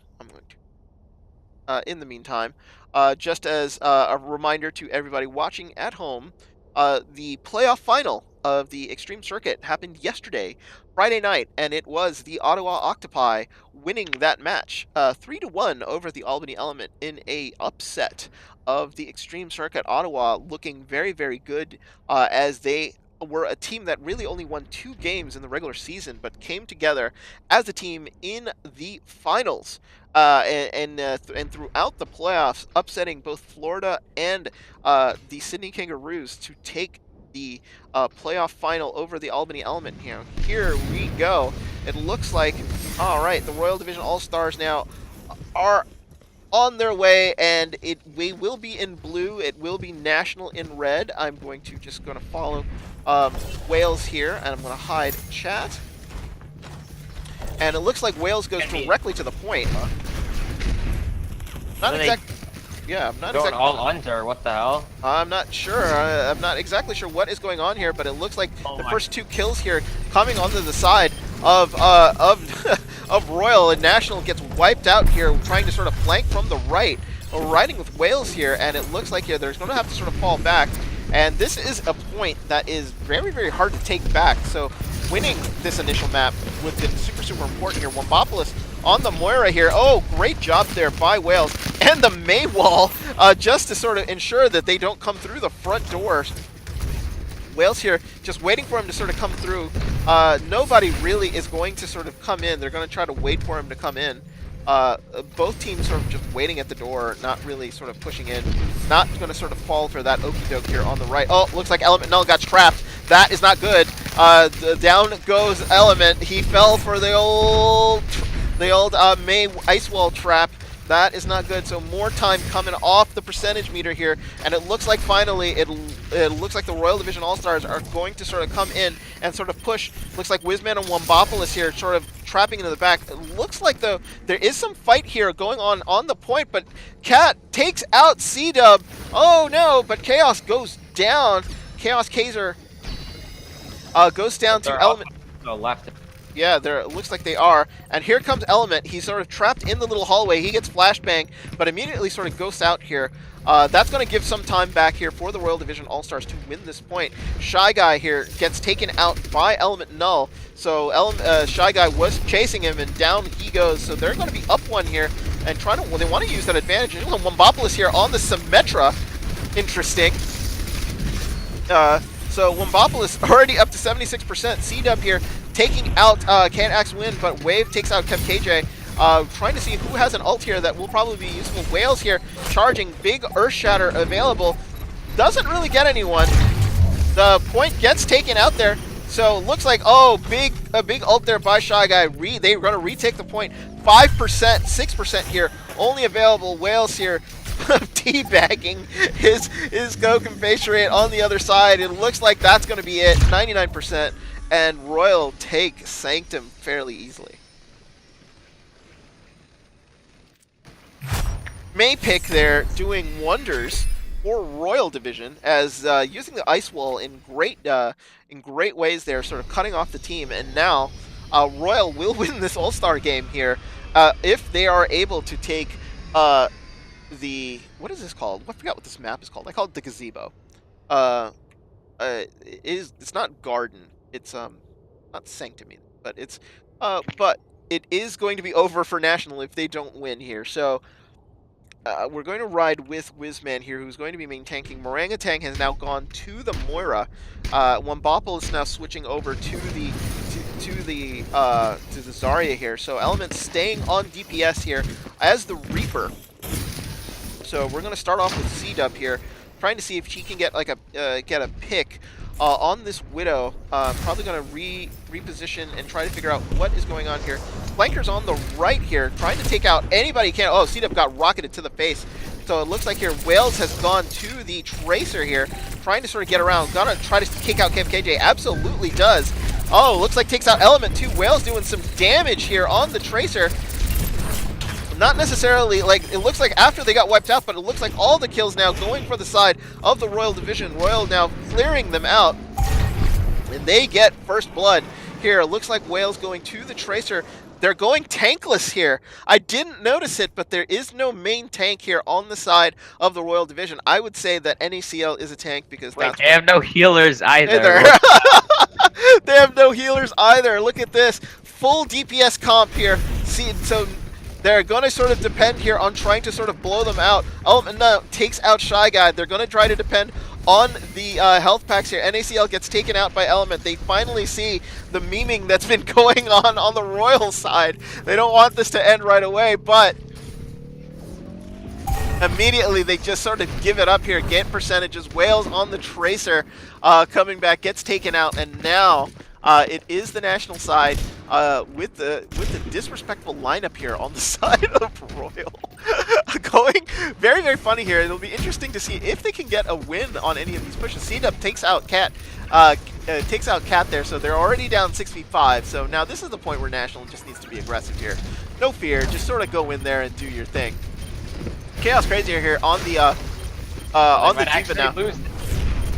[SPEAKER 1] just as a reminder to everybody watching at home, the playoff final of the Xtreme Circuit happened yesterday, Friday night, and it was the Ottawa Octopi winning that match 3-1 over the Albany Element in a upset of the Xtreme Circuit. Ottawa looking very, very good, as they were a team that really only won 2 games in the regular season, but came together as a team in the finals. And throughout the playoffs, upsetting both Florida and the Sydney Kangaroos to take the playoff final over the Albany Element. Here we go. it looks like, all right, the Royal Division All-Stars now are on their way, and we will be in blue. It will be national in red. I'm going to just going to follow Wales here, and I'm going to hide chat. And it looks like Wales goes directly to the point. Not exactly. Yeah, I'm not
[SPEAKER 2] going
[SPEAKER 1] exactly.
[SPEAKER 2] all under. What the hell?
[SPEAKER 1] I'm not sure. I'm not exactly sure what is going on here, but it looks like the first 2 kills here coming onto the side of of Royal, and National gets wiped out here, trying to sort of flank from the right. We're riding with Wales here, and it looks like here they're going to have to sort of fall back. And this is a point that is very, very hard to take back. So winning this initial map would have been super, super important here. Wombopolis on the Moira here. Oh, great job there by Wales. And the May wall, just to sort of ensure that they don't come through the front doors. Wales here just waiting for him to sort of come through. Nobody really is going to sort of come in. They're going to try to wait for him to come in. Both teams sort of just waiting at the door, not really sort of pushing in. Not going to sort of fall for that okie doke here on the right. Oh, looks like Element Null got trapped. That is not good. Down goes Element. He fell for the old May ice wall trap. That is not good. So more time coming off the percentage meter here, and it looks like finally it looks like the Royal Division All-Stars are going to sort of come in and sort of push. Looks like Wizman and Wombopolis here sort of trapping into the back. It looks like, though, there is some fight here going on the point, but Cat takes out C-Dub. Oh no, but Chaos goes down. Chaos Kaiser goes down to Element.
[SPEAKER 2] No, left.
[SPEAKER 1] Yeah, it looks like they are. And here comes Element. He's sort of trapped in the little hallway. He gets flashbang, but immediately sort of ghosts out here. That's going to give some time back here for the Royal Division All-Stars to win this point. Shy Guy here gets taken out by Element Null. So Shy Guy was chasing him, and down he goes. So they're going to be up 1 here and trying to. Well, they want to use that advantage. Wombopolis here on the Symmetra. Interesting. So Wombopolis already up to 76%. C-Dub here taking out Can't Axe Win, but Wave takes out Kev KJ. Trying to see who has an ult here that will probably be useful. Wales here charging, big Earth Shatter available. Doesn't really get anyone. The point gets taken out there. So looks like, oh, a big ult there by Shy Guy. They're going to retake the point. 5%, 6% here. Only available. Wales here teabagging his Goku face rate on the other side. It looks like that's going to be it. 99%. And Royal take Sanctum fairly easily. Maypick there doing wonders for Royal Division, as using the ice wall in great ways there, sort of cutting off the team. And now Royal will win this All-Star game here if they are able to take what is this called? I forgot what this map is called. I call it the Gazebo. It's not Garden. It's not Sanctum, but it's but it is going to be over for National if they don't win here. So we're going to ride with Wizman here, who's going to be main tanking. Morangatang has now gone to the Moira. Wombopol is now switching over to the Zarya here. So Element staying on DPS here as the Reaper. So we're going to start off with C-Dub here, trying to see if she can get like get a pick on this Widow. Probably going to reposition and try to figure out what is going on here. Flanker's on the right here, trying to take out anybody he can. Oh, C-Dub got rocketed to the face. So it looks like here Wales has gone to the Tracer here, trying to sort of get around. Gonna try to kick out KJ. Absolutely does. Oh, looks like takes out Element too. Wales doing some damage here on the Tracer. Not necessarily, like, it looks like after they got wiped out, but it looks like all the kills now going for the side of the Royal Division. Royal now clearing them out, and they get first blood here. It looks like Wales going to the Tracer. They're going tankless here. I didn't notice it, but there is no main tank here on the side of the Royal Division. I would say that NACL is a tank because
[SPEAKER 2] they have no healers either.
[SPEAKER 1] They have no healers either. Look at this. Full DPS comp here. See, so they're going to sort of depend here on trying to sort of blow them out. Element Null takes out Shy Guy. They're going to try to depend on the health packs here. NACL gets taken out by Element. They finally see the memeing that's been going on the Royal side. They don't want this to end right away, but immediately they just sort of give it up here, get percentages. Wales on the Tracer coming back, gets taken out, and now It is the national side with the disrespectful lineup here on the side of Royal. Going very, very funny here. It'll be interesting to see if they can get a win on any of these pushes. C-Dub takes out Cat. Takes out Cat there, so they're already down 6v5. So now this is the point where National just needs to be aggressive here. No fear, just sort of go in there and do your thing. Chaos Crazier here on the Diva now.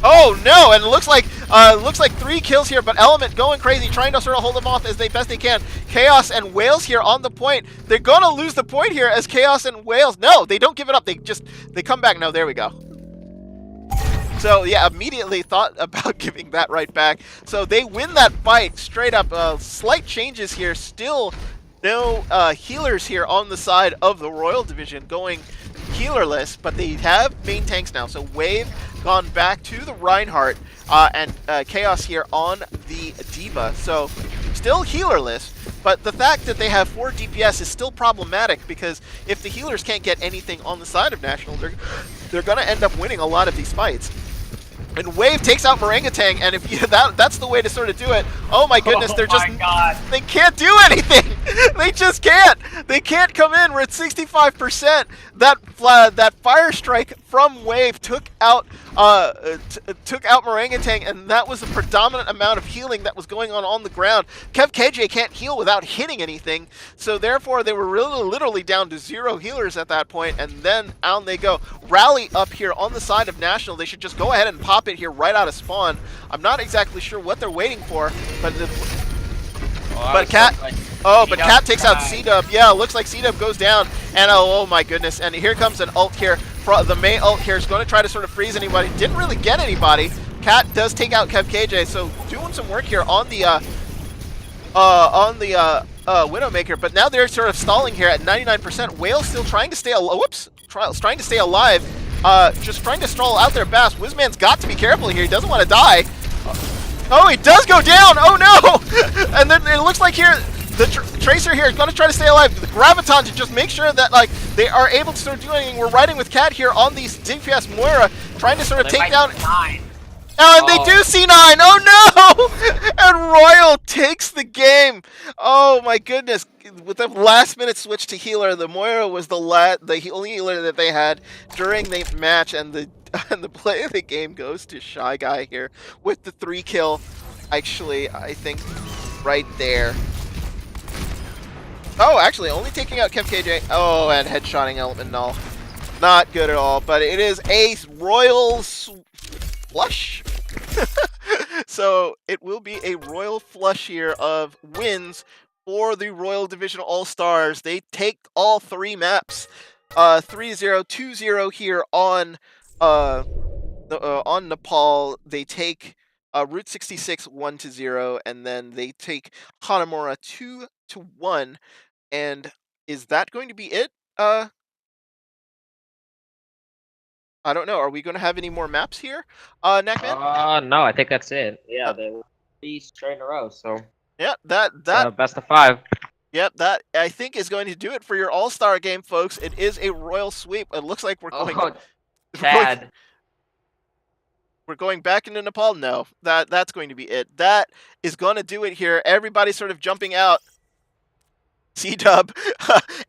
[SPEAKER 1] Oh no! And it looks like 3 kills here, but Element going crazy, trying to sort of hold them off as best they can. Chaos and Whales here on the point. They're gonna lose the point here as Chaos and Whales. No, they don't give it up. They come back. No, there we go. So yeah, immediately thought about giving that right back. So they win that fight straight up. Slight changes here. Still no healers here on the side of the Royal Division going healerless, but they have main tanks now. So Wave gone back to the Reinhardt and Chaos here on the D.Va. So still healerless, but the fact that they have 4 DPS is still problematic because if the healers can't get anything on the side of National, they're going to end up winning a lot of these fights. And Wave takes out Orangutan, and if that's the way to sort of do it. Oh my goodness, they're just they can't do anything. They just can't. They can't come in. We're at 65%. That fire strike from Wave took out Orangutan, and that was a predominant amount of healing that was going on the ground. KJ can't heal without hitting anything, so therefore they were really literally down to 0 healers at that point, and then out they go. Rally up here on the side of National. They should just go ahead and pop it here right out of spawn. I'm not exactly sure what they're waiting for, but Cat. Oh, but Cat takes out C-Dub. Yeah, looks like C-Dub goes down, and oh my goodness! And here comes an ult here. The Mei ult here is going to try to sort of freeze anybody. Didn't really get anybody. Cat does take out KJ, so doing some work here on the Widowmaker. But now they're sort of stalling here at 99%. Whale still trying to stay alive. Whoops, trying to stay alive. Just trying to stall out their Bass. Wizman's got to be careful here. He doesn't want to die. Oh, he does go down! Oh no! And then it looks like here, the Tracer here is going to try to stay alive. The Graviton to just make sure that like they are able to sort of do anything. We're riding with Cat here on these DPS Moira, trying to sort of take down... Oh, and they do C9! Oh no! And Royal takes the game! Oh my goodness. With the last minute switch to healer, the Moira was the only healer that they had during the match, and the play of the game goes to Shy Guy here with the 3 kill. Actually, I think right there. Oh, actually, only taking out KJ. Oh, and headshotting Element Null. Not good at all, but it is a Royal flush. So it will be a Royal flush here of wins for the Royal Division All-Stars. They take all 3 maps. 3-0, 2-0 here on Nepal. They take Route 66 1-0, and then they take Hanamura 2-1. And is that going to be it? I don't know. Are we going to have any more maps here, Knackman?
[SPEAKER 2] No, I think that's it. Yeah, they were 3 straight in a row. So
[SPEAKER 1] yeah, that
[SPEAKER 2] best of 5.
[SPEAKER 1] Yep, that I think is going to do it for your All-Star game, folks. It is a Royal sweep. It looks like we're going.
[SPEAKER 2] Oh, Chad.
[SPEAKER 1] We're going back into Nepal. No, that's going to be it. That is going to do it here. Everybody's sort of jumping out. C-Dub,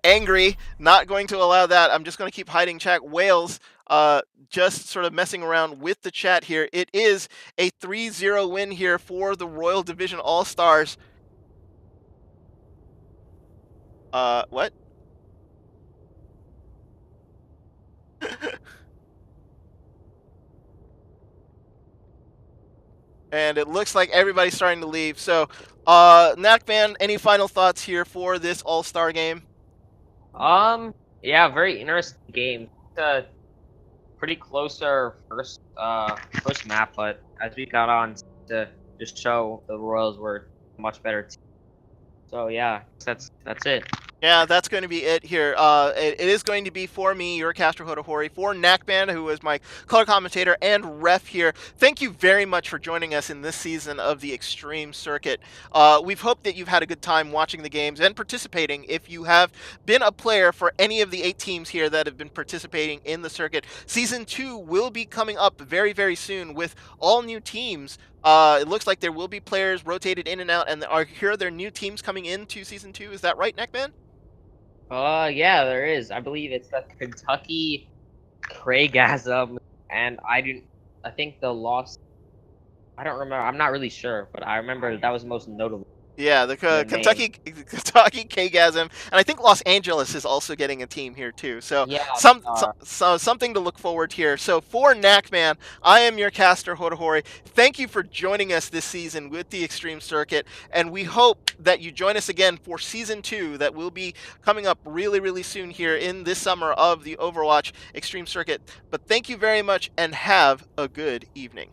[SPEAKER 1] angry, not going to allow that. I'm just going to keep hiding chat. Whales, just sort of messing around with the chat here. It is a 3-0 win here for the Royal Division All-Stars. What? And it looks like everybody's starting to leave. So, Knackman, any final thoughts here for this All-Star game?
[SPEAKER 2] Yeah, very interesting game. Pretty closer first map, but as we got on to just show the Royals were a much better team. So yeah, that's it.
[SPEAKER 1] Yeah, that's going to be it here. It is going to be for me, your Castro Hodahori, for Knackman, who is my color commentator and ref here. Thank you very much for joining us in this season of the Extreme Circuit. We've hoped that you've had a good time watching the games and participating. If you have been a player for any of the 8 teams here that have been participating in the circuit, Season 2 will be coming up very, very soon with all new teams. It looks like there will be players rotated in and out, and here are there new teams coming into Season 2. Is that right, Neckman?
[SPEAKER 2] Yeah, there is. I believe it's the Kentucky Craigasm, and I think the loss. I don't remember. I'm not really sure, but I remember that was the most notable
[SPEAKER 1] Yeah, the
[SPEAKER 2] in the name.
[SPEAKER 1] Kentucky Kgasm, and I think Los Angeles is also getting a team here too. So
[SPEAKER 2] Yeah,
[SPEAKER 1] something to look forward here. So for Knackman, I am your caster Hodahori. Thank you for joining us this season with the Extreme Circuit, and we hope that you join us again for Season 2 that will be coming up really, really soon here in this summer of the Overwatch Extreme Circuit. But thank you very much and have a good evening.